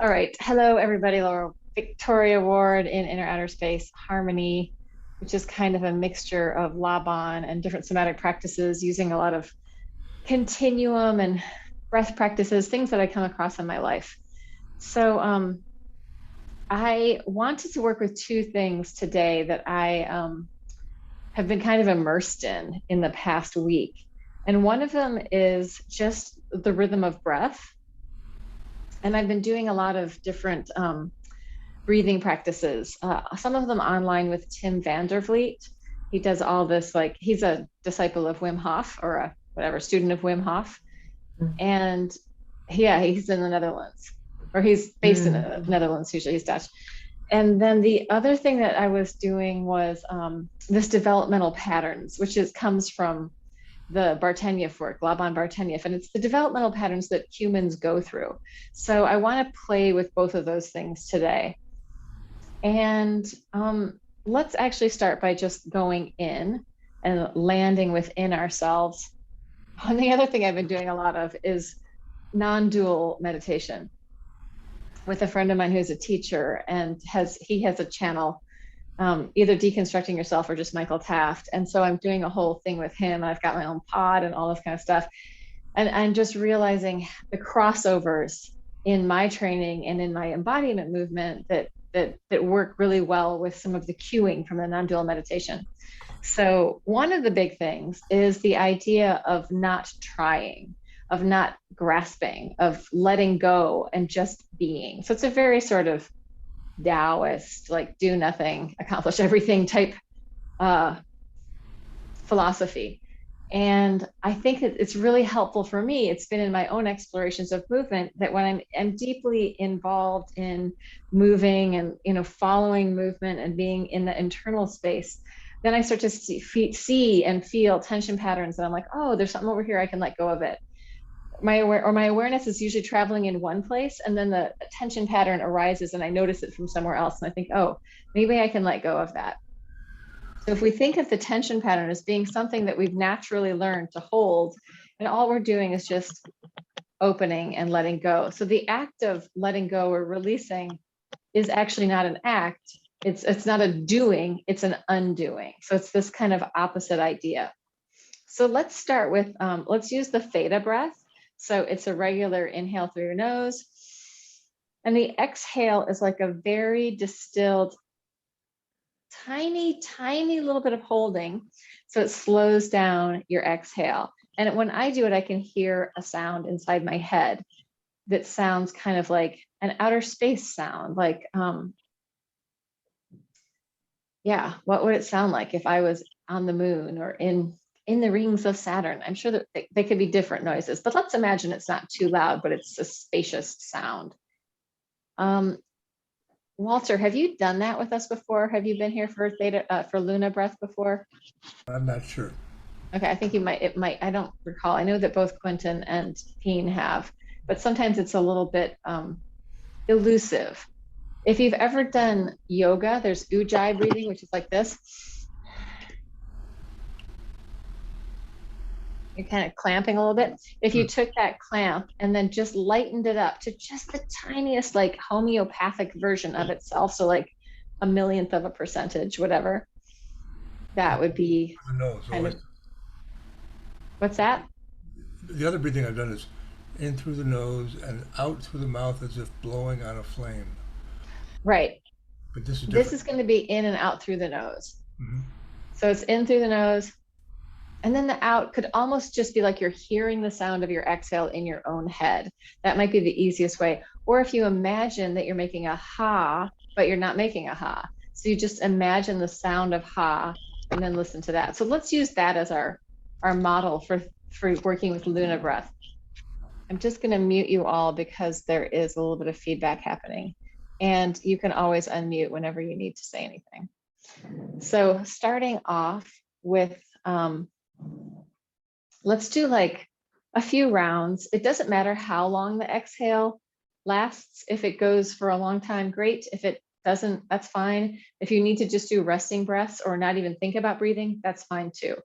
All right. Hello, everybody. Laura Victoria Award in Inner Outer Space Harmony, which is kind of a mixture of Laban and different somatic practices using a lot of continuum and breath practices, things that I come across in my life. So I wanted to work with two things today that I have been kind of immersed in the past week. And one of them is just the rhythm of breath. And I've been doing a lot of different breathing practices, some of them online with Tim Vandervliet. He does all this, like, he's a disciple of Wim Hof or a whatever, student of Wim Hof. And yeah, he's in the Netherlands, or he's based in the Mm. Netherlands, usually he's Dutch. And then the other thing that I was doing was this developmental patterns, which comes from the Bartenieff work, Laban Bartenieff, and it's the developmental patterns that humans go through. So I want to play with both of those things today. And let's actually start by just going in and landing within ourselves. And the other thing I've been doing a lot of is non-dual meditation with a friend of mine who's a teacher and he has a channel, either Deconstructing Yourself or just Michael Taft. And so I'm doing a whole thing with him. I've got my own pod and all this kind of stuff. And I'm just realizing the crossovers in my training and in my embodiment movement that work really well with some of the cueing from the non-dual meditation. So one of the big things is the idea of not trying, of not grasping, of letting go and just being. So it's a very sort of Taoist, like do nothing, accomplish everything type uh, philosophy. And I think it's really helpful for me. It's been in my own explorations of movement that when I'm deeply involved in moving and following movement and being in the internal space, then I start to see and feel tension patterns. And I'm like, oh, there's something over here. I can let go of it. My awareness is usually traveling in one place, and then the tension pattern arises, and I notice it from somewhere else, and I think, oh, maybe I can let go of that. So if we think of the tension pattern as being something that we've naturally learned to hold, and all we're doing is just opening and letting go. So the act of letting go or releasing is actually not an act. It's not a doing, it's an undoing. So it's this kind of opposite idea. So let's start with, let's use the theta breath. So it's a regular inhale through your nose. And the exhale is like a very distilled, tiny little bit of holding. So it slows down your exhale. And when I do it, I can hear a sound inside my head that sounds kind of like an outer space sound. Like, yeah, what would it sound like if I was on the moon or in the rings of Saturn? I'm sure that they could be different noises, but let's imagine it's not too loud, but it's a spacious sound. Walter, have you done that with us before? Have you been here for for Luna breath before? I'm not sure. Okay, I think you might, it might, I don't recall. I know that both Quentin and Peen have, but sometimes it's a little bit elusive. If you've ever done yoga, there's ujjayi breathing, which is like this. You're kind of clamping a little bit. If you Mm. took that clamp and then just lightened it up to just the tiniest, like homeopathic version of itself, so like a millionth of a percentage, whatever, that would be The nose kind always. of, what's that? The other breathing I've done is in through the nose and out through the mouth as if blowing on a flame. Right. But this is This different. is going to be in and out through the nose. Hmm. So it's in through the nose. And then the out could almost just be like you're hearing the sound of your exhale in your own head. That might be the easiest way. Or if you imagine that you're making a ha, but you're not making a ha. So you just imagine the sound of ha and then listen to that. So let's use that as our model for working with Luna breath. I'm just going to mute you all because there is a little bit of feedback happening. And you can always unmute whenever you need to say anything. So starting off with, let's do like a few rounds. It doesn't matter how long the exhale lasts. If it goes for a long time, great. If it doesn't, that's fine. If you need to just do resting breaths or not even think about breathing, that's fine too.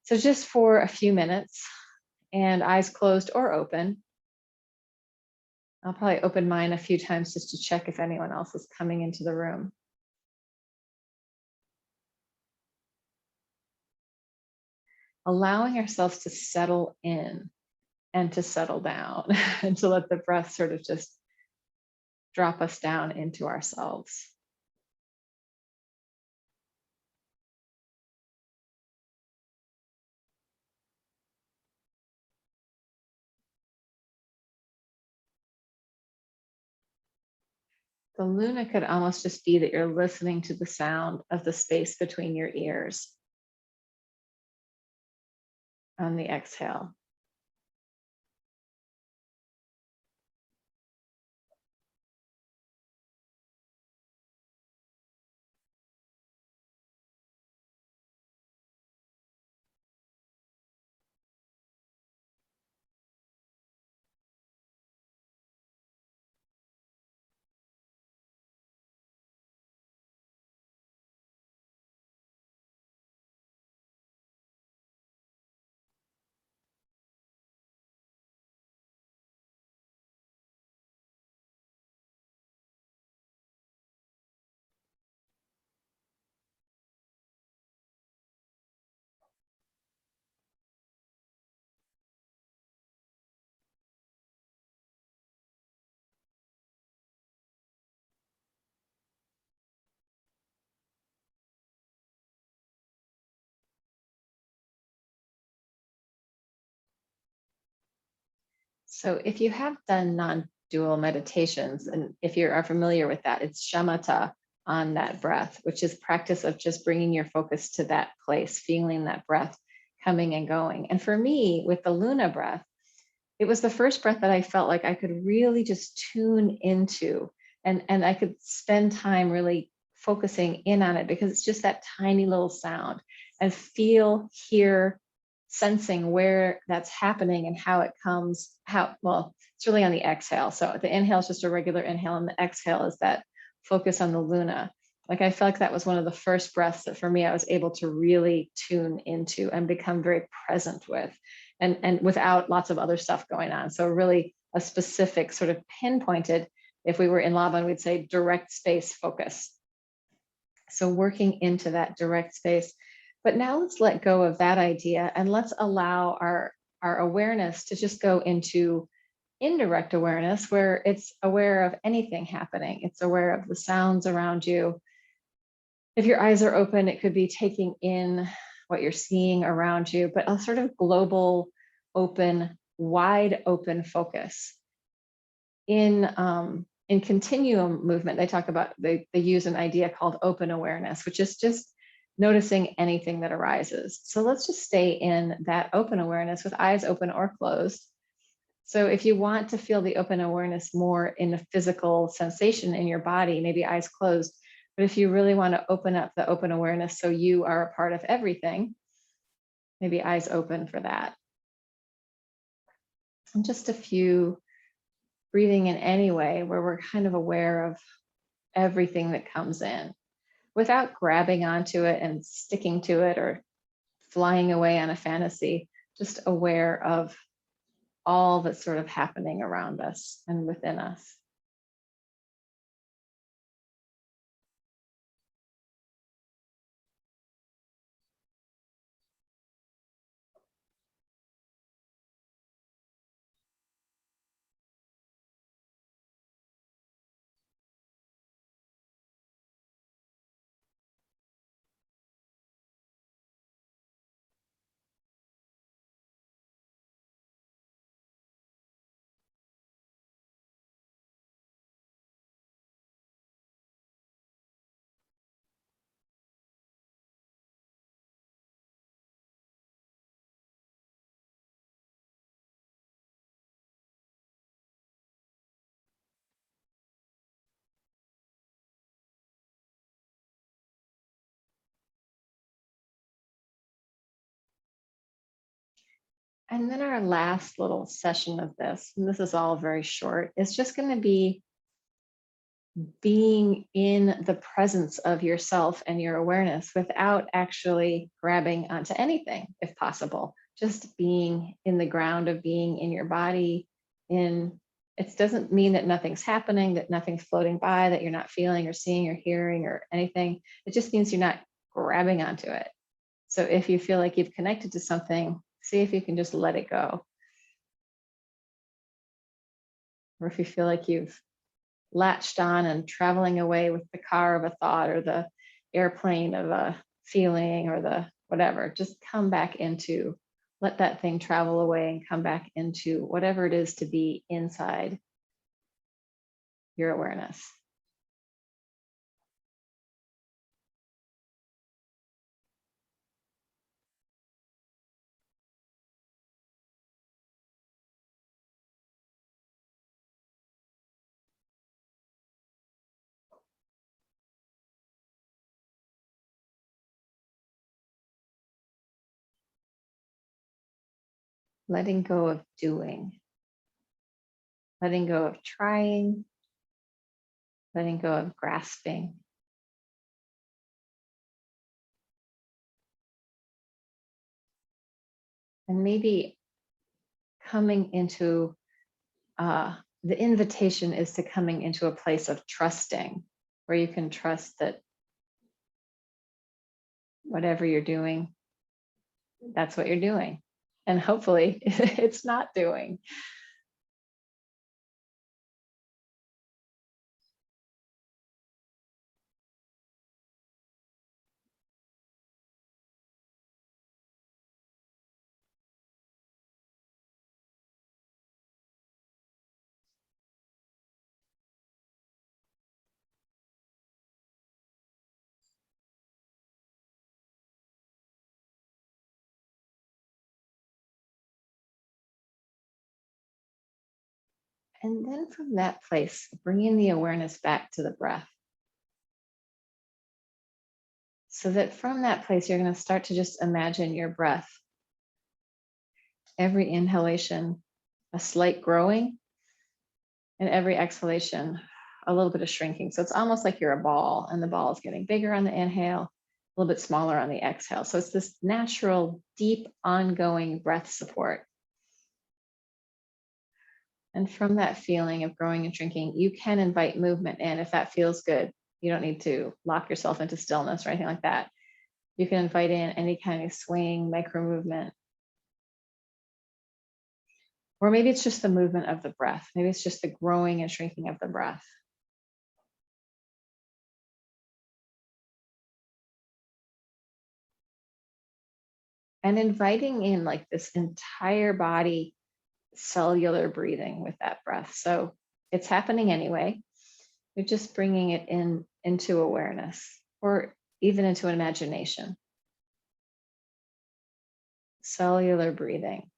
So just for a few minutes and eyes closed or open. I'll probably open mine a few times just to check if anyone else is coming into the room. Allowing ourselves to settle in and to settle down and to let the breath sort of just drop us down into ourselves. The Luna could almost just be that you're listening to the sound of the space between your ears on the exhale. So if you have done non-dual meditations, and if you are familiar with that, it's shamatha on that breath, which is practice of just bringing your focus to that place, feeling that breath coming and going. And for me, with the Luna breath, it was the first breath that I felt like I could really just tune into, and I could spend time really focusing in on it because it's just that tiny little sound, and feel, hear, sensing where that's happening and how it comes, how, well, it's really on the exhale. So the inhale is just a regular inhale, and the exhale is that focus on the Luna. Like I felt like that was one of the first breaths that for me, I was able to really tune into and become very present with, and without lots of other stuff going on. So really a specific sort of pinpointed, if we were in Laban, we'd say direct space focus. So working into that direct space. But now let's let go of that idea and let's allow our awareness to just go into indirect awareness, where it's aware of anything happening. It's aware of the sounds around you. If your eyes are open, it could be taking in what you're seeing around you, but a sort of global, open, wide open focus. In continuum movement, they talk about, they use an idea called open awareness, which is just noticing anything that arises. So let's just stay in that open awareness with eyes open or closed. So if you want to feel the open awareness more in the physical sensation in your body, maybe eyes closed. But if you really want to open up the open awareness so you are a part of everything, maybe eyes open for that. And just a few, breathing in any way where we're kind of aware of everything that comes in without grabbing onto it and sticking to it or flying away on a fantasy, just aware of all that's sort of happening around us and within us. And then our last little session of this, and this is all very short, is just going to be being in the presence of yourself and your awareness without actually grabbing onto anything, if possible. Just being in the ground of being in your body, in It doesn't mean that nothing's happening, that nothing's floating by, that you're not feeling or seeing or hearing or anything. It just means you're not grabbing onto it. So if you feel like you've connected to something, see if you can just let it go. Or if you feel like you've latched on and traveling away with the car of a thought or the airplane of a feeling or the whatever, just come back into, let that thing travel away and come back into whatever it is to be inside your awareness. Letting go of doing, letting go of trying, letting go of grasping. And maybe coming into, the invitation is to coming into a place of trusting, where you can trust that whatever you're doing, that's what you're doing. And hopefully it's not doing. And then from that place, bringing the awareness back to the breath. So that from that place, you're going to start to just imagine your breath. Every inhalation, a slight growing, and every exhalation, a little bit of shrinking. So it's almost like you're a ball, and the ball is getting bigger on the inhale, a little bit smaller on the exhale. So it's this natural, deep, ongoing breath support. And from that feeling of growing and shrinking, you can invite movement in if that feels good. You don't need to lock yourself into stillness or anything like that. You can invite in any kind of swing, micro movement. Or maybe it's just the movement of the breath. Maybe it's just the growing and shrinking of the breath. And inviting in like this entire body cellular breathing with that breath. So it's happening anyway. You're just bringing it in into awareness or even into an imagination. Cellular breathing.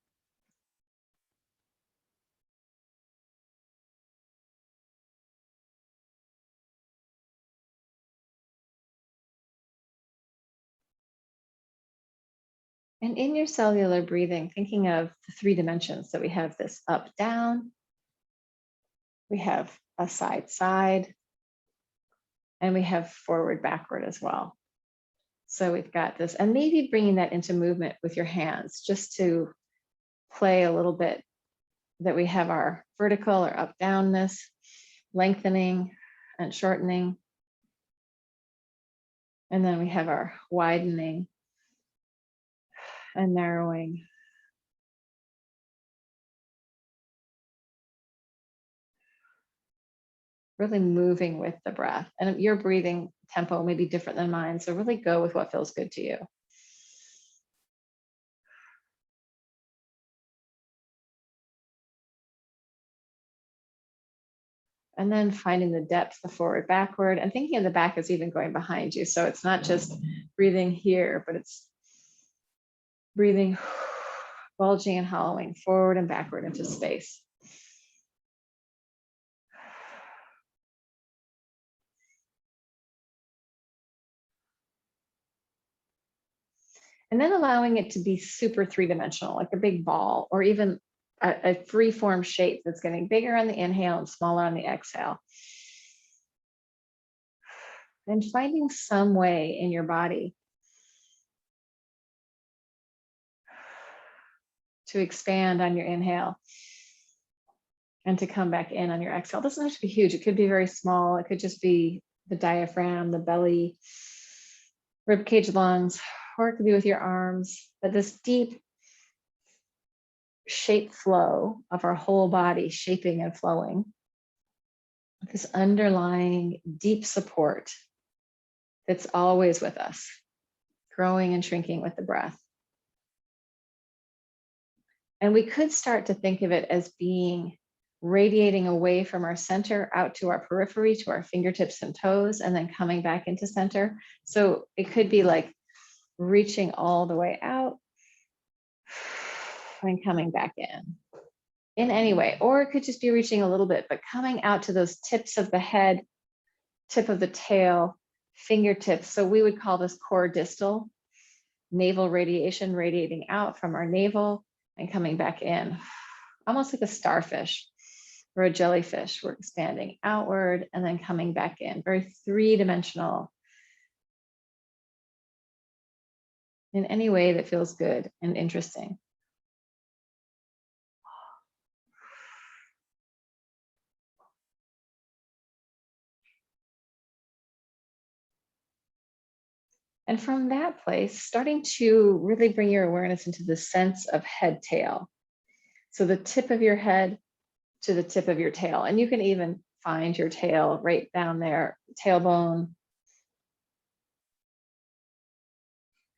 And in your cellular breathing, thinking of the 3 dimensions. So we have this up, down, we have a side, side, and we have forward, backward as well. So we've got this, and maybe bringing that into movement with your hands, just to play a little bit, that we have our vertical or up, downness, lengthening and shortening. And then we have our widening and narrowing. Really moving with the breath. And your breathing tempo may be different than mine, so really go with what feels good to you. And then finding the depth, the forward, backward, and thinking of the back as even going behind you. So it's not just breathing here, but it's breathing, bulging and hollowing forward and backward into space. And then allowing it to be super 3-dimensional, like a big ball, or even a free-form shape that's getting bigger on the inhale and smaller on the exhale. And finding some way in your body to expand on your inhale and to come back in on your exhale. It doesn't have to be huge. It could be very small. It could just be the diaphragm, the belly, rib cage, lungs, or it could be with your arms. But this deep shape flow of our whole body, shaping and flowing, this underlying deep support that's always with us, growing and shrinking with the breath. And we could start to think of it as being radiating away from our center out to our periphery, to our fingertips and toes, and then coming back into center. So it could be like reaching all the way out and coming back in any way. Or it could just be reaching a little bit, but coming out to those tips of the head, tip of the tail, fingertips. So we would call this core distal, navel radiation radiating out from our navel and coming back in, almost like a starfish or a jellyfish. We're expanding outward and then coming back in, very three-dimensional in any way that feels good and interesting. And from that place, starting to really bring your awareness into the sense of head tail. So the tip of your head to the tip of your tail. And you can even find your tail right down there, tailbone.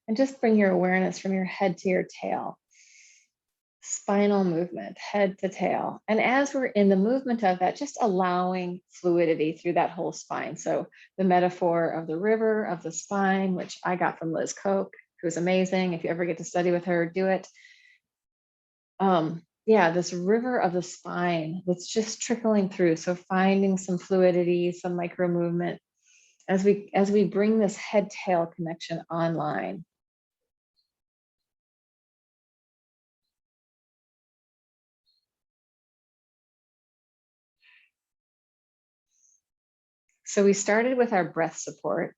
And just bring your awareness from your head to your tail. Spinal movement, head to tail. And as we're in the movement of that, just allowing fluidity through that whole spine. So the metaphor of the river of the spine, which I got from Liz Koch, who's amazing. If you ever get to study with her, do it. Yeah, this river of the spine that's just trickling through. So finding some fluidity, some micro movement as we bring this head tail connection online. So we started with our breath support.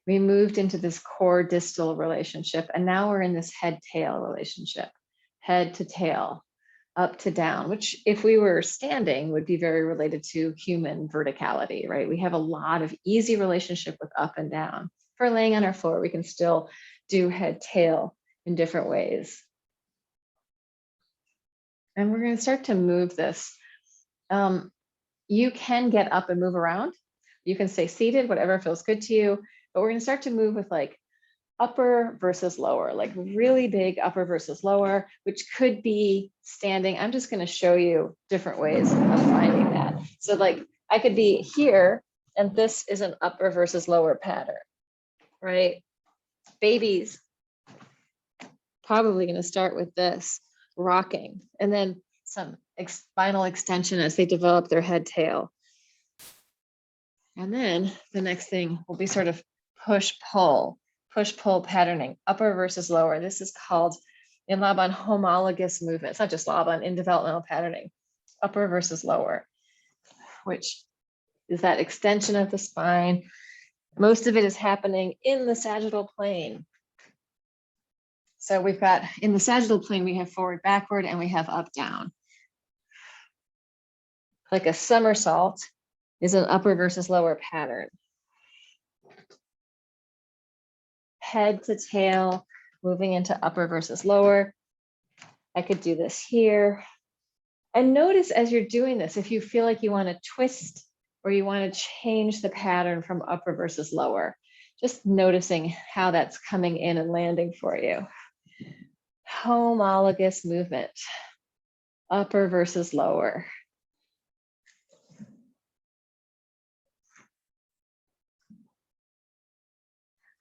We moved into this core distal relationship, and now we're in this head tail relationship, head to tail, up to down, which if we were standing would be very related to human verticality, right? We have a lot of easy relationship with up and down. If we're laying on our floor, we can still do head tail in different ways. And we're going to start to move this. You can get up and move around. You can stay seated, whatever feels good to you. But we're going to start to move with like upper versus lower, like really big upper versus lower, which could be standing. I'm just going to show you different ways of finding that. So like I could be here, and this is an upper versus lower pattern, right? Babies probably going to start with this, rocking, and then some spinal extension as they develop their head tail. And then the next thing will be sort of push-pull patterning, upper versus lower. This is called in Laban homologous movement. It's not just Laban, in developmental patterning, upper versus lower, which is that extension of the spine. Most of it is happening in the sagittal plane. So we've got, in the sagittal plane, we have forward, backward, and we have up, down. Like a somersault is an upper versus lower pattern. Head to tail, moving into upper versus lower. I could do this here. And notice as you're doing this, if you feel like you want to twist or you want to change the pattern from upper versus lower, just noticing how that's coming in and landing for you. Homologous movement, upper versus lower.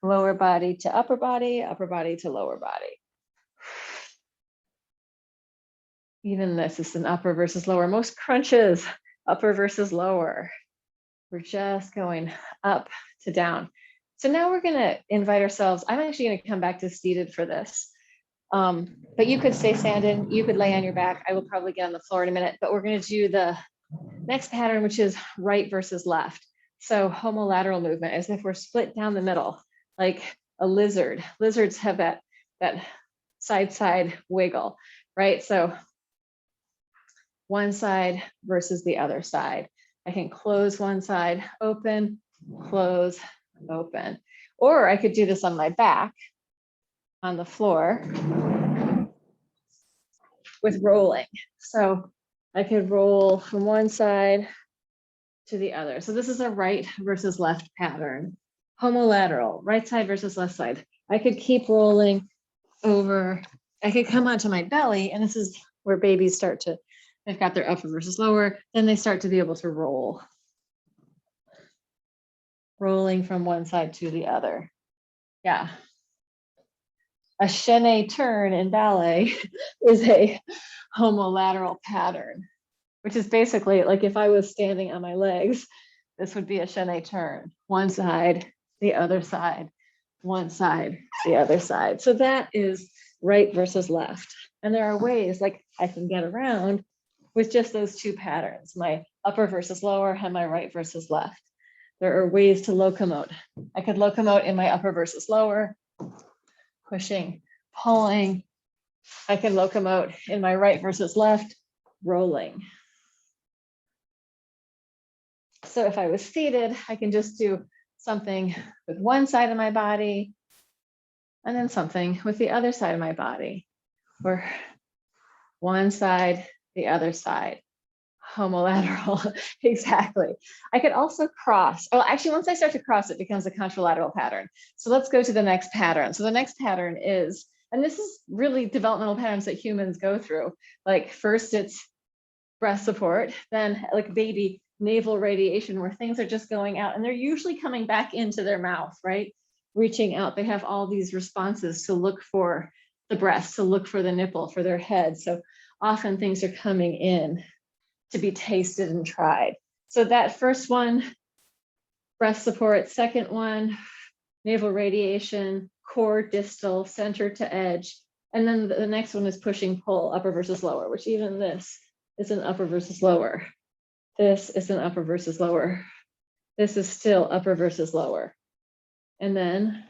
Lower body to upper body to lower body. Even this is an upper versus lower. Most crunches, upper versus lower. We're just going up to down. So now we're going to invite ourselves. I'm actually going to come back to seated for this. But you could stay standing, you could lay on your back. I will probably get on the floor in a minute, but we're going to do the next pattern, which is right versus left. So homolateral movement, as if we're split down the middle, like a lizard. Lizards have that side wiggle, right? So one side versus the other side. I can close one side, open, close, open. Or I could do this on my back on the floor with rolling. So I could roll from one side to the other. So this is a right versus left pattern. Homolateral, right side versus left side. I could keep rolling over. I could come onto my belly, and this is where babies start to, they've got their upper versus lower, then they start to be able to roll. Rolling from one side to the other. Yeah. A chaîné turn in ballet is a homolateral pattern, which is basically like if I was standing on my legs, this would be a chaîné turn. One side, the other side, one side, the other side. So that is right versus left. And there are ways like I can get around with just those two patterns, my upper versus lower and my right versus left. There are ways to locomote. I could locomote in my upper versus lower, pushing, pulling. I can locomote in my right versus left, rolling. So if I was seated, I can just do something with one side of my body and then something with the other side of my body, or one side, the other side. Homolateral, exactly. I could also cross. Oh, actually, once I start to cross, it becomes a contralateral pattern. So let's go to the next pattern. So the next pattern is, and this is really developmental patterns that humans go through. Like first it's breast support, then like baby navel radiation, where things are just going out and they're usually coming back into their mouth, right? Reaching out. They have all these responses to look for the breast, to look for the nipple, for their head. So often things are coming in to be tasted and tried. So that first one, breast support, second one, navel radiation, core distal, center to edge. And then the next one is pushing pull, upper versus lower, which even this is an upper versus lower. This is an upper versus lower. This is still upper versus lower. And then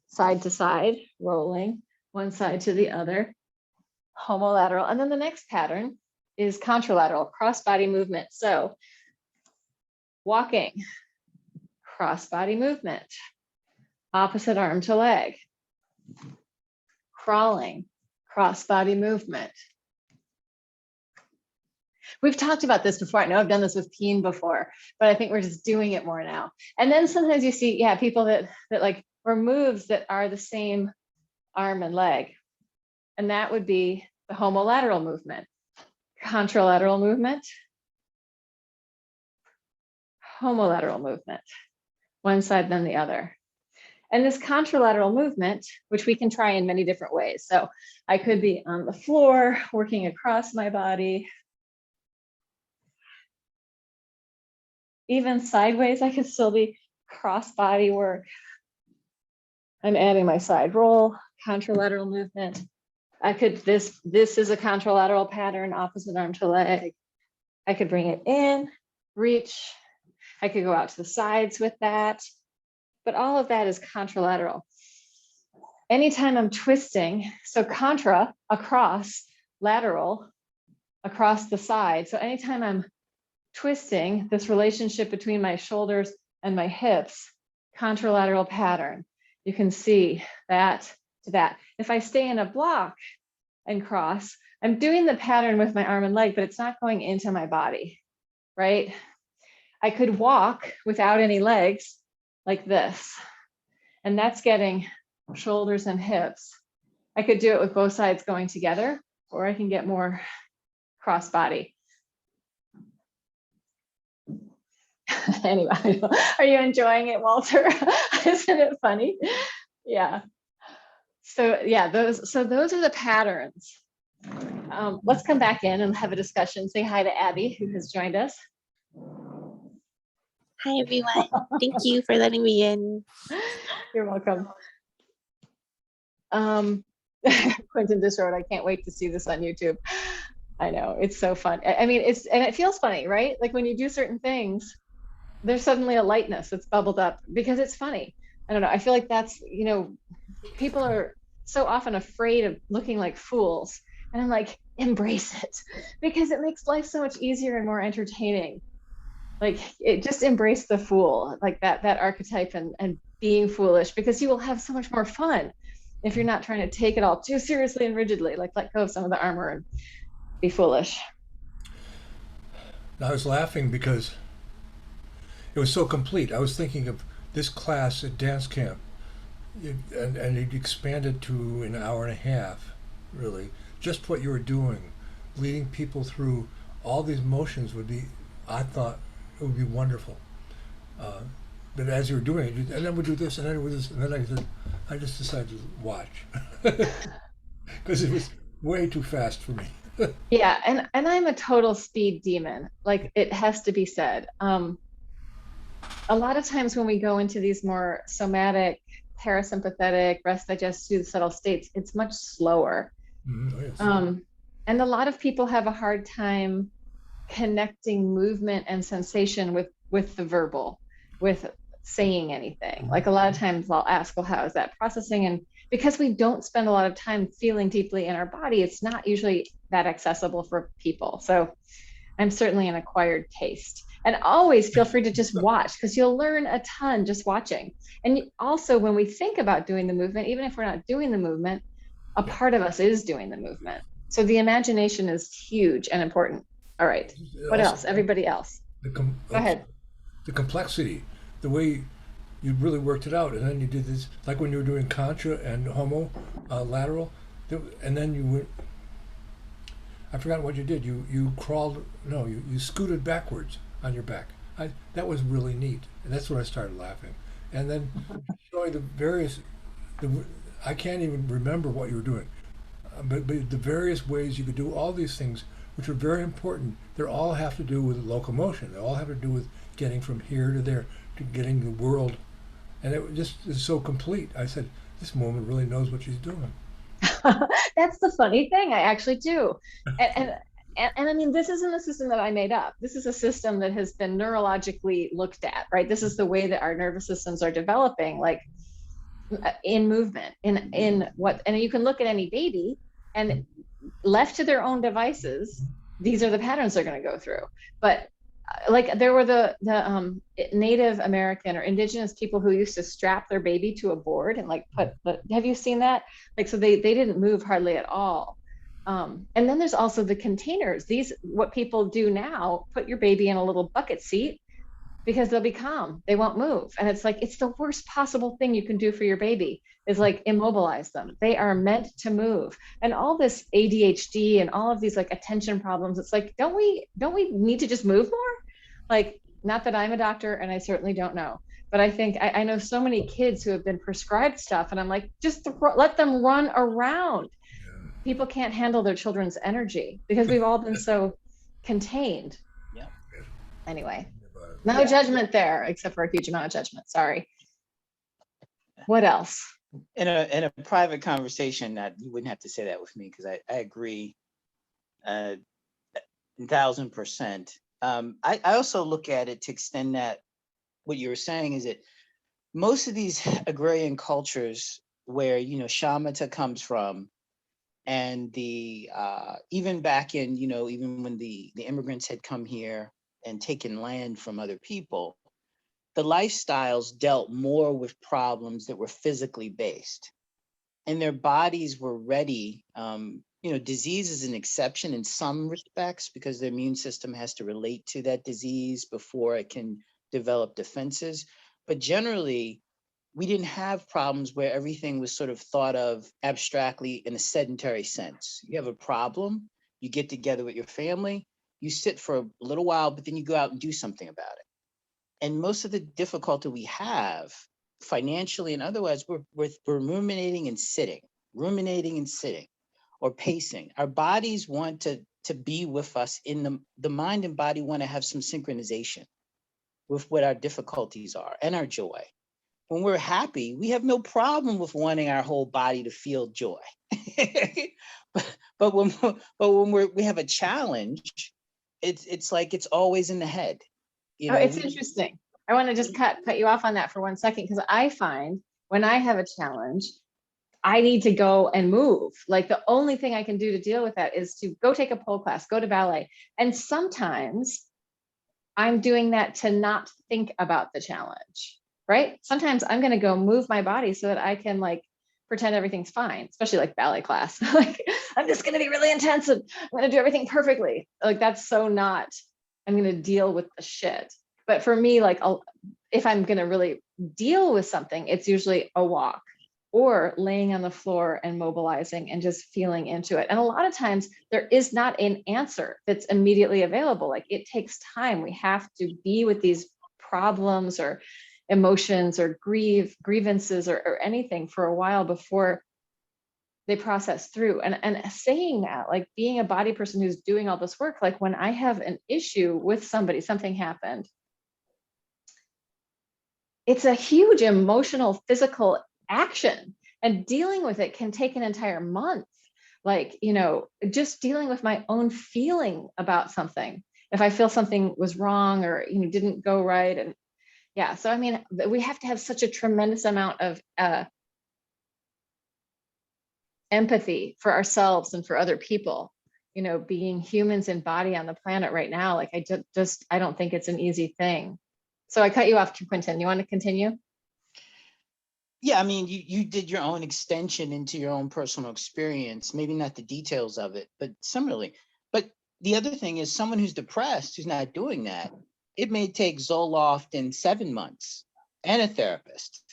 side to side, rolling, one side to the other, homolateral. And then the next pattern is contralateral, cross-body movement. So walking, cross-body movement, opposite arm to leg, crawling, cross-body movement. We've talked about this before. I know I've done this with Peen before, but I think we're just doing it more now. And then sometimes you see, yeah, people that like, or moves that are the same arm and leg. And that would be the homolateral movement. Contralateral movement, homolateral movement, one side then the other. And this contralateral movement, which we can try in many different ways. So I could be on the floor, working across my body. Even sideways, I could still be cross body work. I'm adding my side roll, contralateral movement. I could, this is a contralateral pattern, opposite arm to leg. I could bring it in, reach. I could go out to the sides with that, but all of that is contralateral. Anytime I'm twisting, so contra, across, lateral, across the side. So anytime I'm twisting, this relationship between my shoulders and my hips, contralateral pattern. You can see that to that. If I stay in a block and cross, I'm doing the pattern with my arm and leg, but it's not going into my body, right? I could walk without any legs like this, and that's getting shoulders and hips. I could do it with both sides going together, or I can get more cross body. Anyway, are you enjoying it, Walter? Isn't it funny? Yeah. So yeah, those are the patterns. Let's come back in and have a discussion. Say hi to Abby, who has joined us. Hi, everyone. Thank you for letting me in. You're welcome. Quentin Dishroad, I can't wait to see this on YouTube. I know, it's so fun. I mean, and it feels funny, right? Like when you do certain things, there's suddenly a lightness that's bubbled up because it's funny. I don't know. I feel like that's, people are so often afraid of looking like fools. And I'm like, embrace it because it makes life so much easier and more entertaining. Like it just embrace the fool, like that archetype and being foolish, because you will have so much more fun if you're not trying to take it all too seriously and rigidly. Like let go of some of the armor and be foolish. I was laughing because it was so complete. I was thinking of this class at dance camp, and it expanded to an hour and a half, really. Just what you were doing, leading people through all these motions would be, I thought, it would be wonderful. Uh, but as you were doing it, and then we do this, and then we do this, and then I said, I just decided to watch because it was way too fast for me. Yeah, and I'm a total speed demon. Like it has to be said. A lot of times when we go into these more somatic, parasympathetic, rest, digest, soothe, subtle states, it's much slower. Oh, yes. And a lot of people have a hard time connecting movement and sensation with the verbal, with saying anything. Like a lot of times I'll ask, well, how is that processing? And because we don't spend a lot of time feeling deeply in our body, it's not usually that accessible for people. So I'm certainly an acquired taste. And always feel free to just watch because you'll learn a ton just watching. And also, when we think about doing the movement, even if we're not doing the movement, a Yeah. part of us is doing the movement. So the imagination is huge and important. All right. What Also, else? Everybody else. the Go ahead. the complexity, the way you really worked it out, and then you did this, like when you were doing contra and homo lateral, and then you went. I forgot what you did. You crawled. No, you scooted backwards on your back. That was really neat, and that's when I started laughing. And then showing the various, the I can't even remember what you were doing, but the various ways you could do all these things, which are very important. They all have to do with locomotion. They all have to do with getting from here to there, to getting the world, and it just is so complete. I said, this woman really knows what she's doing. That's the funny thing. I actually do. And, and and I mean, this isn't a system that I made up. This is a system that has been neurologically looked at, right? This is the way that our nervous systems are developing, like in movement, in what, and you can look at any baby and left to their own devices, these are the patterns they're going to go through. But like there were the Native American or indigenous people who used to strap their baby to a board and like put the, have you seen that? Like so they didn't move hardly at all. And then there's also the containers. These what people do now, put your baby in a little bucket seat because they'll be calm. They won't move. And it's like it's the worst possible thing you can do for your baby is like immobilize them. They are meant to move. And all this ADHD and all of these like attention problems, it's like don't we need to just move more? Like not that I'm a doctor and I certainly don't know, but I think I know so many kids who have been prescribed stuff and I'm like just let them run around. People can't handle their children's energy because we've all been so contained. Yeah. Anyway, no judgment there, except for a huge amount of judgment. Sorry. What else? In a private conversation, that you wouldn't have to say that with me because I agree 1,000%. I also look at it to extend that what you were saying is that most of these agrarian cultures where shamatha comes from, and the even back in even when the immigrants had come here and taken land from other people, the lifestyles dealt more with problems that were physically based, and their bodies were ready. Disease is an exception in some respects because the immune system has to relate to that disease before it can develop defenses. But generally, we didn't have problems where everything was sort of thought of abstractly in a sedentary sense. You have a problem, you get together with your family, you sit for a little while, but then you go out and do something about it. And most of the difficulty we have financially and otherwise, we're ruminating and sitting, or pacing. Our bodies want to be with us in the mind and body want to have some synchronization with what our difficulties are and our joy. When we're happy, we have no problem with wanting our whole body to feel joy. but when we have a challenge, it's like it's always in the head. It's interesting. I want to just cut you off on that for 1 second because I find when I have a challenge, I need to go and move. Like the only thing I can do to deal with that is to go take a pole class, go to ballet. And sometimes I'm doing that to not think about the challenge, right? Sometimes I'm going to go move my body so that I can like pretend everything's fine, especially like ballet class. Like I'm just going to be really intense and I'm going to do everything perfectly. Like that's so not, I'm going to deal with the shit. But for me, like if I'm going to really deal with something, it's usually a walk or laying on the floor and mobilizing and just feeling into it. And a lot of times there is not an answer that's immediately available. Like it takes time. We have to be with these problems or emotions or grievances or anything for a while before they process through. And saying that, like being a body person who's doing all this work, like when I have an issue with somebody, something happened, it's a huge emotional, physical action, and dealing with it can take an entire month. Like, you know, just dealing with my own feeling about something. If I feel something was wrong or, you know, didn't go right. And yeah, so I mean, we have to have such a tremendous amount of empathy for ourselves and for other people, you know, being humans in body on the planet right now. Like I don't think it's an easy thing. So I cut you off, Quentin. You want to continue? Yeah, I mean, you did your own extension into your own personal experience, maybe not the details of it, but similarly. But the other thing is someone who's depressed, who's not doing that, it may take Zoloft in 7 months and a therapist.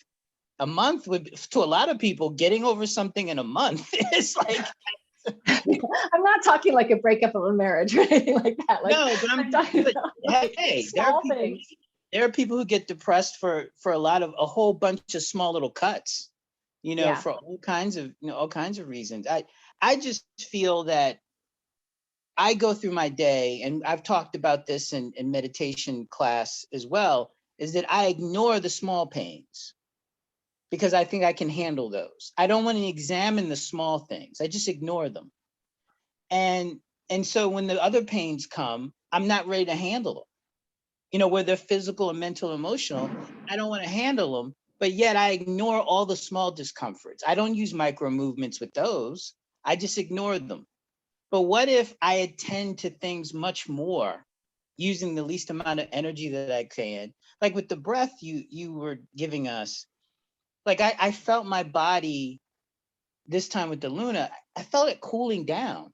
A month would, to a lot of people, getting over something in a month is like. I'm not talking like a breakup of a marriage or anything like that. Like, No, but I'm talking but about like hey, small things. there are people who get depressed for a whole bunch of small little cuts, you know, Yeah. for all kinds of reasons. I just feel that I go through my day, and I've talked about this in meditation class as well, is that I ignore the small pains because I think I can handle those. I don't want to examine the small things. I just ignore them. And so when the other pains come, I'm not ready to handle them. You know, whether physical or mental, emotional, I don't want to handle them, but yet I ignore all the small discomforts. I don't use micro movements with those. I just ignore them. But what if I attend to things much more using the least amount of energy that I can? Like with the breath you were giving us, like I felt my body this time with the Luna, I felt it cooling down.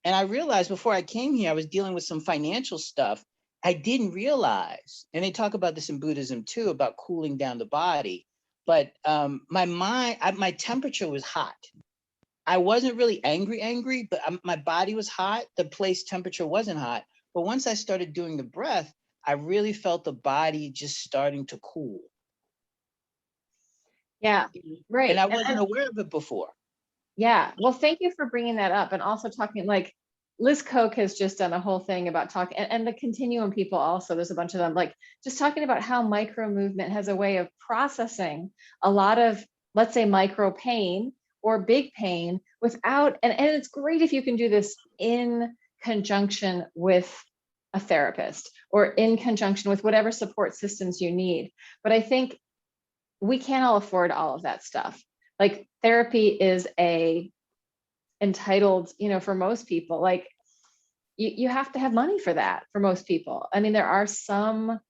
And I realized before I came here, I was dealing with some financial stuff I didn't realize. And they talk about this in Buddhism too, about cooling down the body. But my temperature was hot. I wasn't really angry, but my body was hot. The place temperature wasn't hot. But once I started doing the breath, I really felt the body just starting to cool. Yeah. And Right. I And wasn't aware of it before. yeah. Well, thank you for bringing that up. And also talking like Liz Koch has just done a whole thing about talking and the continuum people also, there's a bunch of them, like just talking about how micro movement has a way of processing a lot of, let's say, micro pain or big pain without, and it's great if you can do this in conjunction with a therapist or in conjunction with whatever support systems you need. But I think we can't all afford all of that stuff. Like therapy is a entitled, you know, for most people, like you have to have money for that for most people. I mean, there are some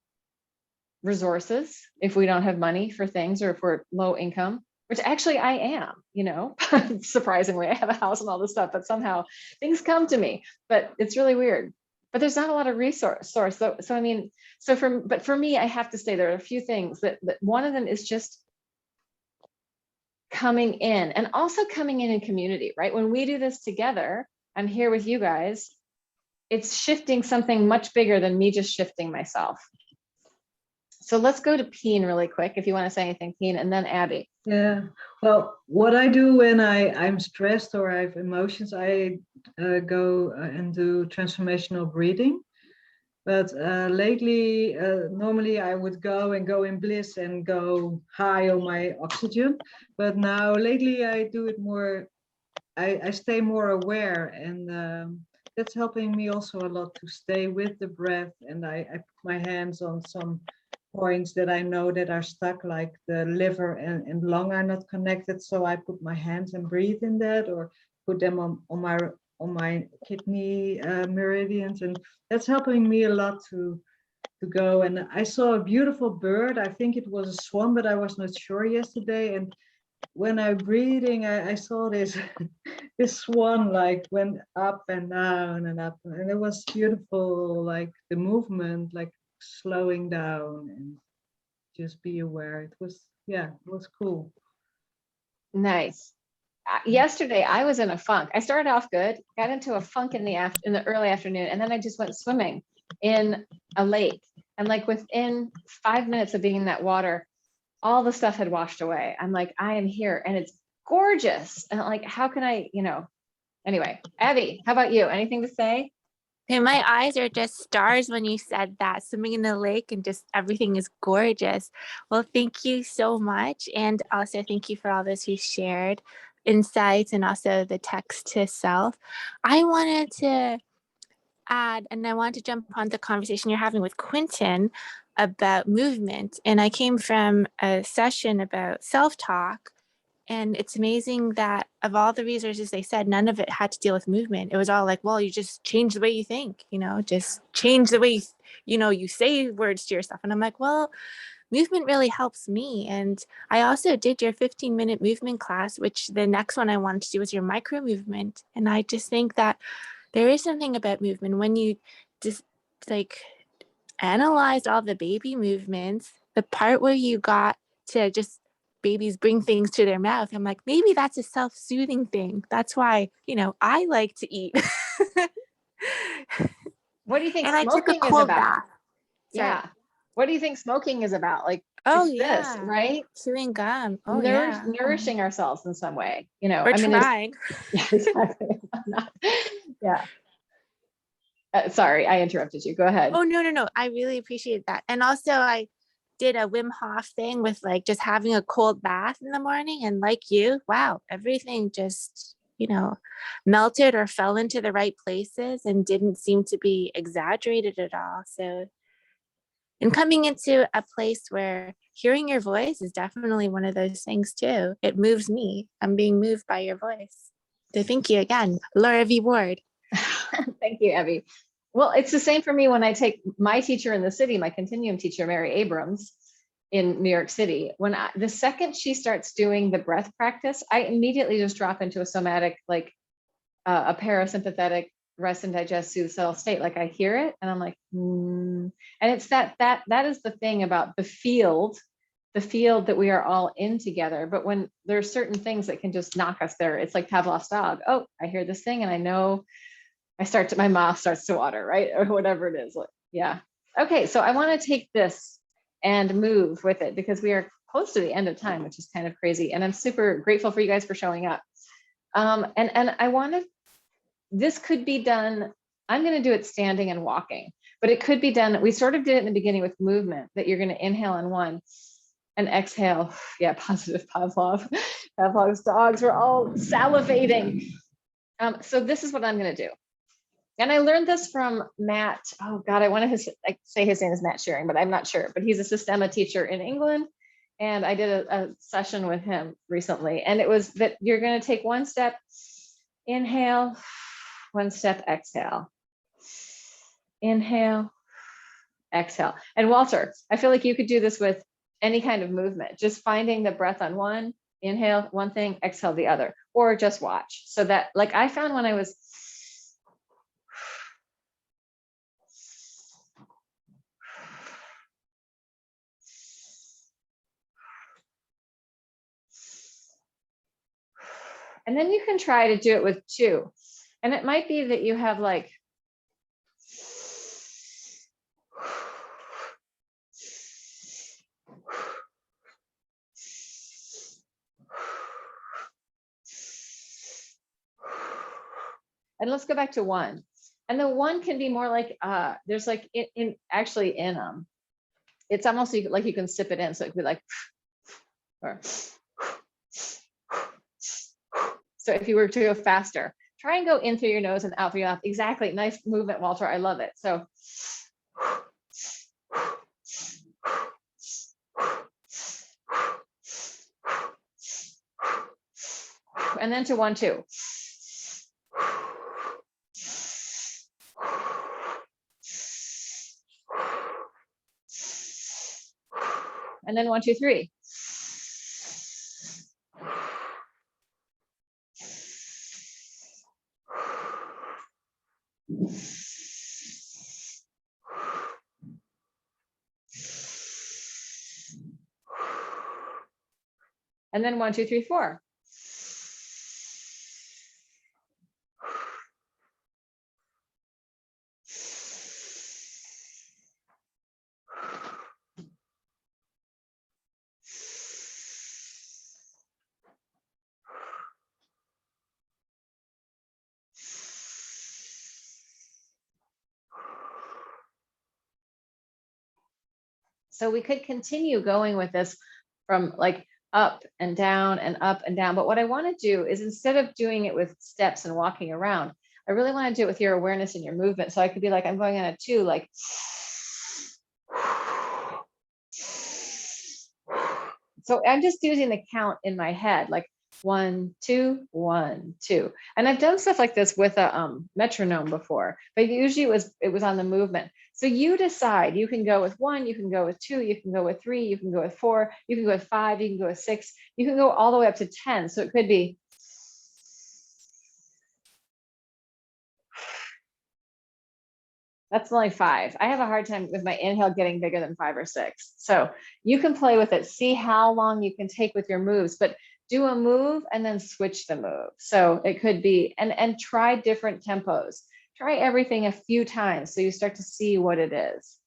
resources if we don't have money for things or if we're low income, which actually I am, you know, surprisingly, I have a house and all this stuff, but somehow things come to me, but it's really weird. But there's not a lot of resource. So I mean, but for me, I have to say there are a few things that one of them is just coming in and also coming in community, right? When we do this together, I'm here with you guys, it's shifting something much bigger than me just shifting myself. So let's go to Peen really quick, if you want to say anything, Peen, and then Abby. Yeah, well, what I do when I'm stressed or I have emotions, I go and do transformational breathing. But lately, normally I would go in bliss and go high on my oxygen. But now lately I do it more, I stay more aware, and that's helping me also a lot to stay with the breath. And I put my hands on some points that I know that are stuck, like the liver and lung are not connected. So I put my hands and breathe in that, or put them on my kidney meridians, and that's helping me a lot to go. And I saw a beautiful bird. I think it was a swan, but I was not sure yesterday. And when I'm breathing, I saw this this swan like went up and down and up, and it was beautiful, like the movement, like slowing down and just be aware. It was, yeah, it was cool. Nice. Yesterday I was in a funk. I started off good, got into a funk in the early afternoon, and then I just went swimming in a lake. And like within 5 minutes of being in that water, all the stuff had washed away. I'm like, I am here and it's gorgeous. And like, how can I, anyway, Abby, how about you? Anything to say? Okay, my eyes are just stars when you said that, swimming in the lake and just everything is gorgeous. Well, thank you so much. And also thank you for all those who shared insights and also the text to self. I wanted to add, and I wanted to jump on the conversation you're having with Quentin about movement. And I came from a session about self-talk. And it's amazing that of all the resources they said, none of it had to deal with movement. It was all like, well, you just change the way you think, just change the way, you say words to yourself. And I'm like, well, movement really helps me. And I also did your 15-minute movement class, which the next one I wanted to do was your micro movement. And I just think that there is something about movement when you just like analyzed all the baby movements, the part where you got to just babies bring things to their mouth. I'm like, maybe that's a self-soothing thing. That's why, I like to eat. What do you think And I took a smoking is cold about? bath. Sorry. Yeah. What do you think smoking is about? Like, Oh, it's this, yeah. right? Chewing gum. Oh, yeah. Nourishing ourselves in some way, Or I mean, trying. yeah, exactly. Yeah. Sorry, I interrupted you. Go ahead. Oh, no. I really appreciate that. And also I did a Wim Hof thing with like just having a cold bath in the morning. And like you, wow, everything just, melted or fell into the right places and didn't seem to be exaggerated at all. So, and coming into a place where hearing your voice is definitely one of those things too. It moves me. I'm being moved by your voice. So thank you again, Laura V. Ward. Thank you, Abby. Well, it's the same for me when I take my teacher in the city, my continuum teacher, Mary Abrams in New York City. The second she starts doing the breath practice, I immediately just drop into a somatic, like a parasympathetic rest and digest, soothe, settle state. Like I hear it and I'm like, and it's that is the thing about the field that we are all in together. But when there's certain things that can just knock us there, it's like Pavlov's dog. Oh, I hear this thing and I know my mouth starts to water, right? Or whatever it is. Yeah. Okay. So I want to take this and move with it because we are close to the end of time, which is kind of crazy. And I'm super grateful for you guys for showing up. And I wanted, this could be done. I'm going to do it standing and walking, but it could be done. We sort of did it in the beginning with movement that you're going to inhale on one and exhale. Yeah. Positive Pavlov's dogs were all salivating. So this is what I'm going to do. And I learned this from Matt. Oh God, I want to say his name is Matt Shearing, but I'm not sure. But he's a Systema teacher in England. And I did a session with him recently. And it was that you're going to take one step, inhale, one step, exhale. Inhale, exhale. And Walter, I feel like you could do this with any kind of movement, just finding the breath on one, inhale one thing, exhale the other, or just watch. So that, like I found when I was, and then you can try to do it with two. And it might be that you have like, and let's go back to one. And the one can be more like, there's like actually in them, it's almost like you can sip it in. So it could be like, or, so if you were to go faster, try and go in through your nose and out through your mouth. Exactly. Nice movement, Walter. I love it. So and then to 1, 2. And then 1, 2, 3. And then 1, 2, 3, 4. So we could continue going with this from like up and down and up and down. But what I want to do is, instead of doing it with steps and walking around, I really want to do it with your awareness and your movement. So I could be like, I'm going on a 2, like. So I'm just using the count in my head, like 1, 2, 1, 2. And I've done stuff like this with a metronome before, but usually it was on the movement. So you decide. You can go with 1, you can go with 2, you can go with 3, you can go with 4, you can go with 5, you can go with 6, you can go all the way up to 10. So it could be. That's only 5. I have a hard time with my inhale getting bigger than 5 or 6. So you can play with it, see how long you can take with your moves, but do a move and then switch the move. So it could be, and try different tempos. Try everything a few times so you start to see what it is.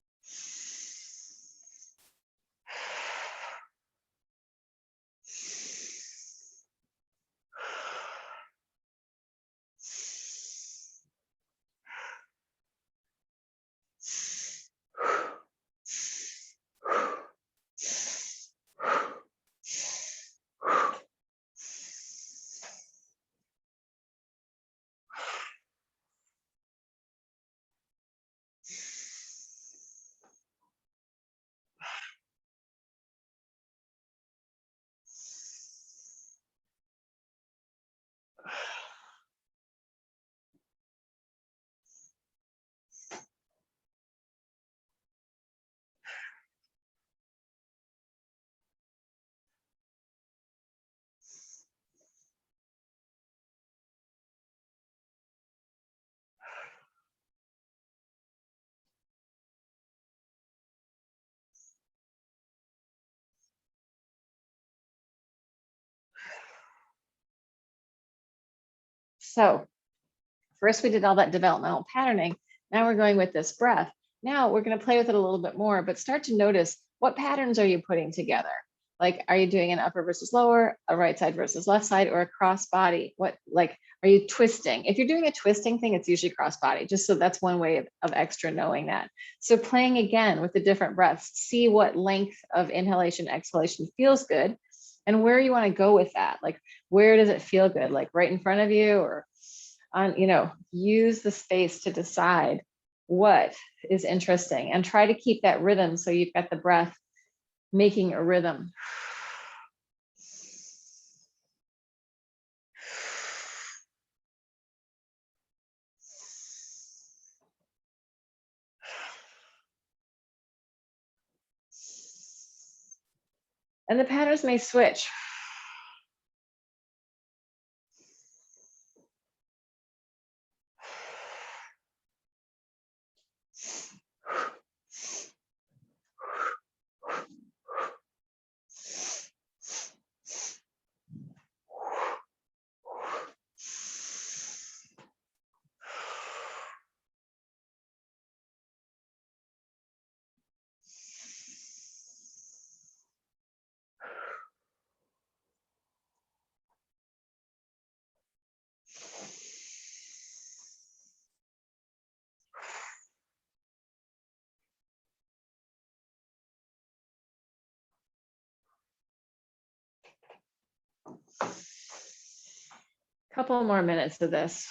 So first we did all that developmental patterning. Now we're going with this breath. Now we're going to play with it a little bit more, but start to notice, what patterns are you putting together? Like, are you doing an upper versus lower, a right side versus left side, or a cross body? What, like, are you twisting? If you're doing a twisting thing, it's usually cross body, just so that's one way of extra knowing that. So playing again with the different breaths, see what length of inhalation, exhalation feels good, and where you want to go with that. Like, where does it feel good? Like right in front of you, or on, use the space to decide what is interesting, and try to keep that rhythm. So you've got the breath making a rhythm. And the patterns may switch. Couple more minutes of this.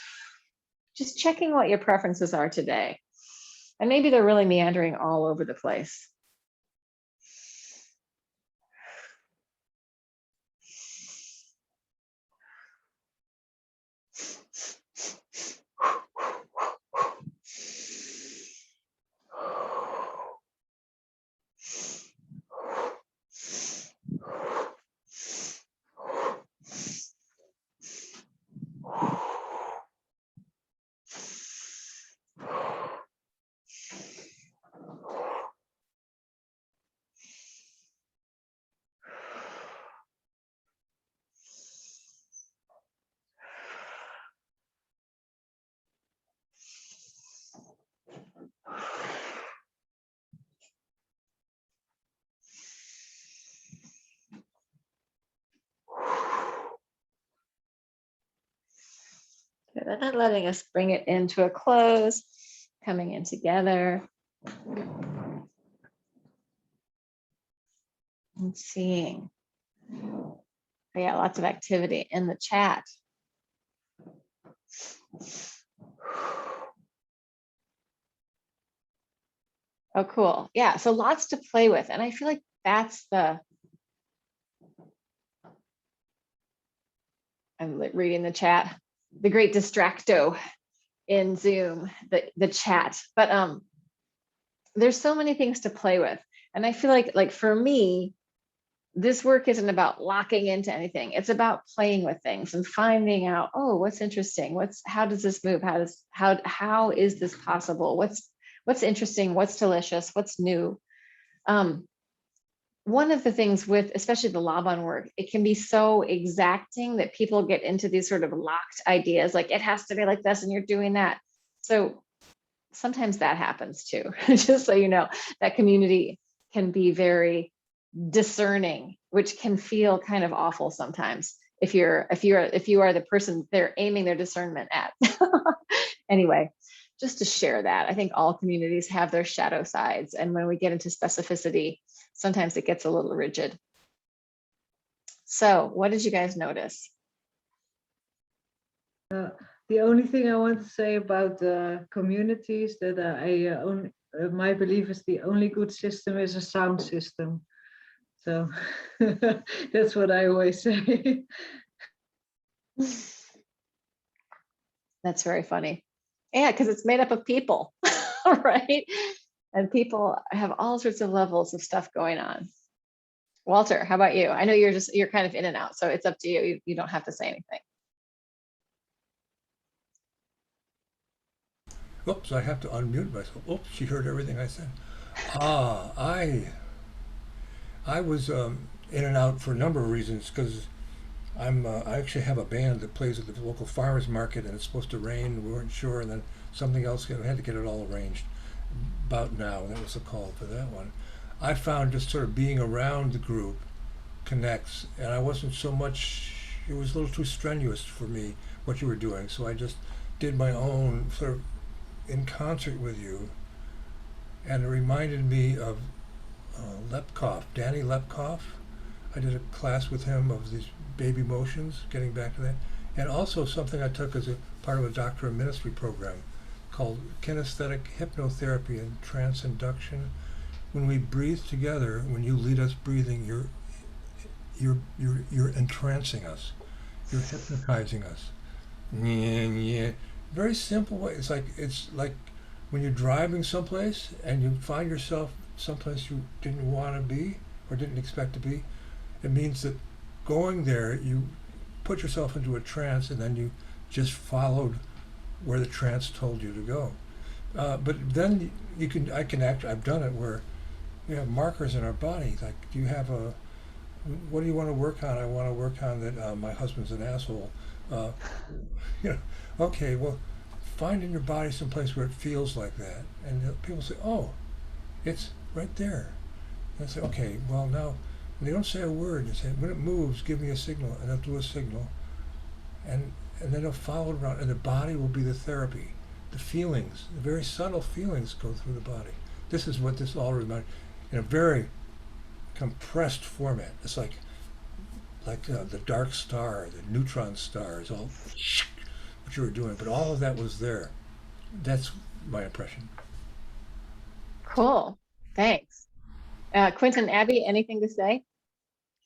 Just checking what your preferences are today. And maybe they're really meandering all over the place. Then letting us bring it into a close, coming in together. And seeing. Yeah, lots of activity in the chat. Oh, cool. Yeah, so lots to play with. And I feel like that's I'm reading the chat, the great distracto in Zoom, the chat. But there's so many things to play with. And I feel like for me, this work isn't about locking into anything. It's about playing with things and finding out, oh, what's interesting? How does this move? How is this possible? What's interesting? What's delicious? What's new? One of the things with, especially the Laban work, it can be so exacting that people get into these sort of locked ideas, like it has to be like this and you're doing that. So sometimes that happens too. Just so you know, that community can be very discerning, which can feel kind of awful sometimes if you are the person they're aiming their discernment at. Anyway, just to share that, I think all communities have their shadow sides, and when we get into specificity, sometimes it gets a little rigid. So what did you guys notice? The only thing I want to say about communities that my belief is the only good system is a sound system. So that's what I always say. That's very funny. Yeah, because it's made up of people, right? And people have all sorts of levels of stuff going on. Walter, how about you? I know you're kind of in and out, so it's up to you. You don't have to say anything. Oops, I have to unmute myself. Oops, she heard everything I said. I was in and out for a number of reasons, because I actually have a band that plays at the local farmers market, and it's supposed to rain. We weren't sure, and then something else. We had to get it all arranged about now. That was the call for that one. I found just sort of being around the group connects, and I wasn't so much. It was a little too strenuous for me what you were doing, so I just did my own sort of in concert with you, and it reminded me of Lepkoff, Danny Lepkoff. I did a class with him of these baby motions, getting back to that, and also something I took as a part of a Doctor of Ministry program called Kinesthetic Hypnotherapy and Trance Induction. When we breathe together, when you lead us breathing, you're entrancing us, you're hypnotizing us. Very simple way. It's like when you're driving someplace and you find yourself someplace you didn't want to be or didn't expect to be. It means that going there, you put yourself into a trance, and then you just followed where the trance told you to go. But then I've done it where we have markers in our body. Like, do you have what do you want to work on? I want to work on that my husband's an asshole. Okay, well, find in your body someplace where it feels like that. And people say, oh, it's right there. And I say, okay, well, now, and they don't say a word. They say, when it moves, give me a signal, and they'll do a signal. And then they'll follow it around, and the body will be the therapy. The feelings, the very subtle feelings go through the body. This is what this all reminds, in a very compressed format. It's like the dark star, the neutron star is all what you were doing, but all of that was there. That's my impression. Cool, thanks. Quentin, Abby, anything to say?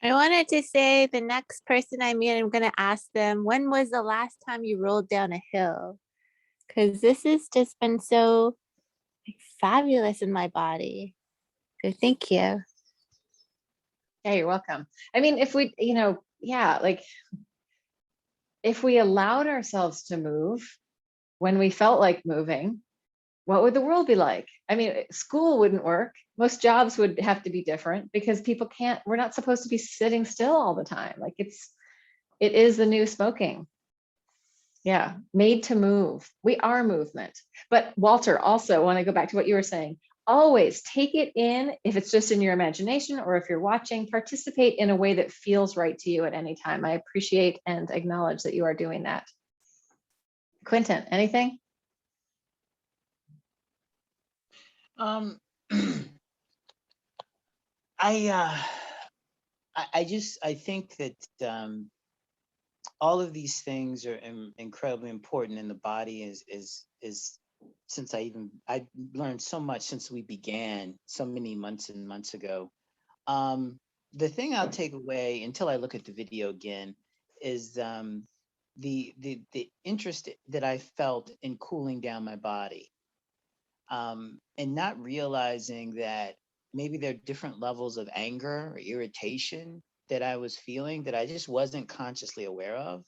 I wanted to say the next person I meet, I'm going to ask them, when was the last time you rolled down a hill? Because this has just been so fabulous in my body. So thank you. Yeah, you're welcome. I mean, if we, if we allowed ourselves to move when we felt like moving, what would the world be like? I mean, school wouldn't work. Most jobs would have to be different because we're not supposed to be sitting still all the time. Like it is the new smoking. Yeah, made to move. We are movement. But Walter, also want to go back to what you were saying. Always take it in, if it's just in your imagination or if you're watching, participate in a way that feels right to you at any time. I appreciate and acknowledge that you are doing that. Quentin, anything? Um, I I think that all of these things are incredibly important, and the body is since I learned so much since we began so many months and months ago. The thing I'll take away until I look at the video again is the interest that I felt in cooling down my body, and not realizing that maybe there are different levels of anger or irritation that I was feeling that I just wasn't consciously aware of.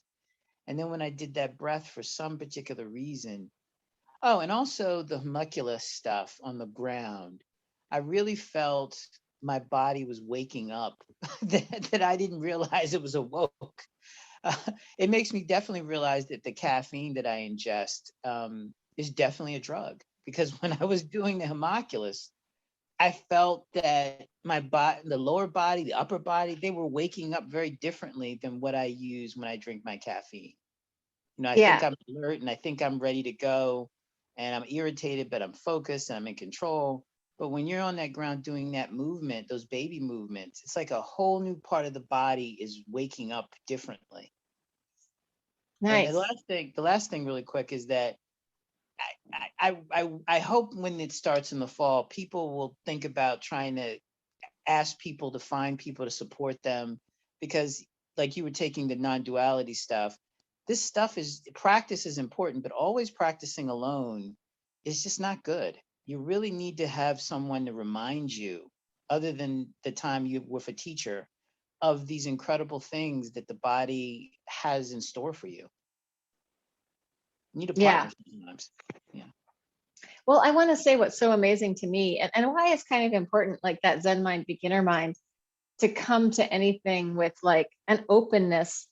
And then when I did that breath for some particular reason, oh, and also the homunculus stuff on the ground, I really felt my body was waking up that I didn't realize it was awoke. Uh, it makes me definitely realize that the caffeine that I ingest is definitely a drug, because when I was doing the homunculus, I felt that my body, the lower body, the upper body, they were waking up very differently than what I use when I drink my caffeine. You know, I think Yeah. I'm alert and I think I'm ready to go, and I'm irritated, but I'm focused and I'm in control. But when you're on that ground doing that movement, those baby movements, it's like a whole new part of the body is waking up differently. And Nice. the last thing really quick is that I hope when it starts in the fall, people will think about trying to ask people to find people to support them, because like you were taking the non-duality stuff, this stuff is practice is important, but always practicing alone is just not good. You really need to have someone to remind you, other than the time you with a teacher, of these incredible things that the body has in store for you. You need a Yeah. partner sometimes. Yeah. Well, I want to say what's so amazing to me, and why it's kind of important, like that Zen mind, beginner mind, to come to anything with like an openness.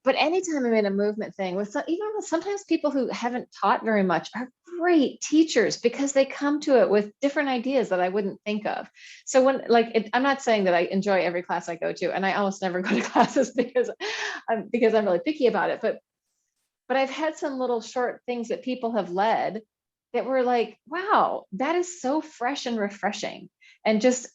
But anytime I'm in a movement thing with even with sometimes people who haven't taught very much are great teachers, because they come to it with different ideas that I wouldn't think of. So when I'm not saying that I enjoy every class I go to, and I almost never go to classes because I'm really picky about it. But I've had some little short things that people have led that were like, wow, that is so fresh and refreshing. And just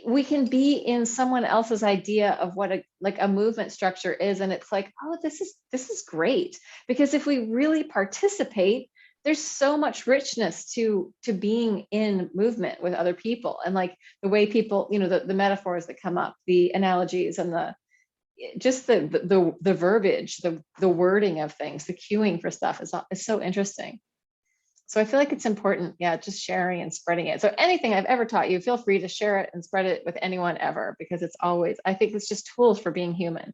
we can be in someone else's idea of what a movement structure is, and it's like, oh, this is great, because if we really participate, there's so much richness to being in movement with other people, and like the way people, the metaphors that come up, the analogies, and the verbiage, the wording of things, the cueing for stuff is so interesting. So I feel like it's important, yeah, just sharing and spreading it. So anything I've ever taught you, feel free to share it and spread it with anyone ever, because it's always, I think it's just tools for being human.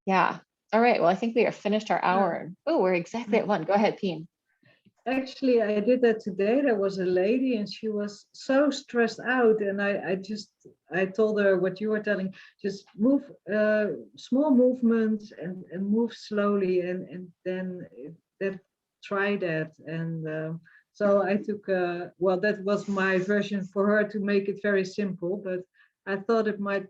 Yeah. All right. Well, I think we are finished our hour. Oh, we're exactly at 1. Go ahead, Peen. Actually, I did that today. There was a lady and she was so stressed out. And I told her what you were telling, just move, small movements and move slowly. And then that try that. And so I took, well, that was my version for her to make it very simple. But I thought it might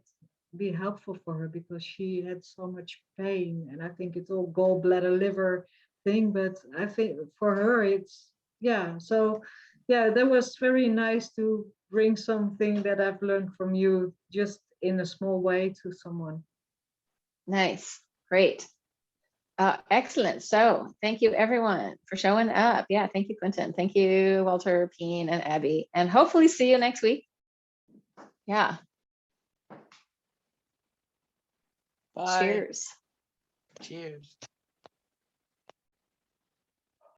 be helpful for her because she had so much pain. And I think it's all gallbladder, liver thing, but I think for her it's, yeah. So yeah, that was very nice to bring something that I've learned from you just in a small way to someone. Nice. Great. Excellent. So thank you everyone for showing up. Yeah. Thank you, Quentin. Thank you, Walter, Peen, and Abby. And hopefully see you next week. Yeah. Bye. Cheers. Cheers.